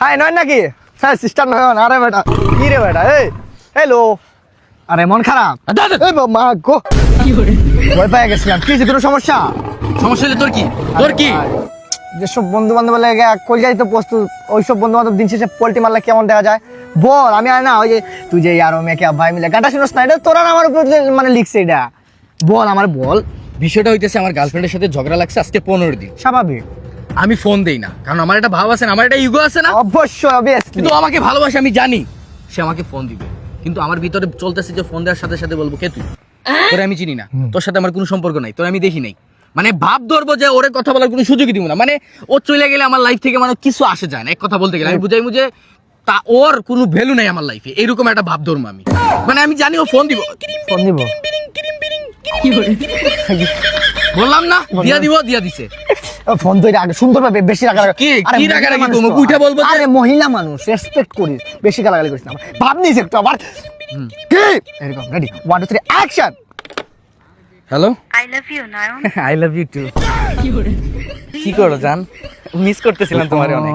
High নয় নাকি? হ্যাঁ সিস্টার নয়ন। আরে বেটা কি রে বেটা? এই হ্যালো। আরে মন খারাপ? এই মা গো ভয় পেয়ে গেছিলাম। কি কোনো সমস্যা? সমস্যা হলে তোর কি? তোর কি? যেসব বন্ধু বান্ধব কলকাতায় তো প্রস্তুত, ওইসব বন্ধু বান্ধব দিন শেষে পোল্ট্রি মারলে কেমন দেখা যায় বল? আমি আর না ওই যে তুই যে আর মেয়েকে ভাই মিলে গানটা শুনোস না, এটা তোরা আমার উপর মানে লিখছে এটা। বল আমার বল। বিষয়টা হইতেছে আমার গার্লফ্রেন্ডের সাথে ঝগড়া লাগছে আজকে 15 দিন। স্বাভাবিক। আমি ফোন দেই না, কারণ আমার একটা ভাব আছে না, আমার একটা ইগো আছে না। অবশ্যই অবভিয়াসলি। কিন্তু আমাকে ভালোবাসে, আমি জানি সে আমাকে ফোন দিবে, কিন্তু আমার ভিতরে চলতেছে যে ফোন দেওয়ার সাথে সাথে বলবো কে তুই? তোরে আমি চিনি না, তোর সাথে আমার কোনো সম্পর্ক নাই, তোর আমি দেখি নাই। মানে ভাব ধরবো যে ওরে কথা বলার কোনো সুযোগই দিব না। মানে ও চলে গেলে আমার লাইফ থেকে মানে কিছু আসে যায় না। এক কথা বলতে গেলে আমি বুঝাই বুঝে তা ওর কোনো ভ্যালু নাই আমার লাইফে, এরকম একটা ভাব ধরবো আমি। মানে আমি জানি ও ফোন দিব, ফোন দিব। বললাম না দিয়া দিছে। ফোন তো আগে সুন্দর ভাবে বেশি রাগারাগি। কি কি রাগারাগি করবো? উঠে বলবো যে আরে মহিলা মানুষ, রেসপেক্ট করিস, বেশি গালাগালি করিস না। ভাব নিস একটু আবার। কি এরকম ready 1 2 3 action. Hello, I love you, Nayon. I love you too. কি করো জান? মিস করতেছিলাম তোমারে অনেক।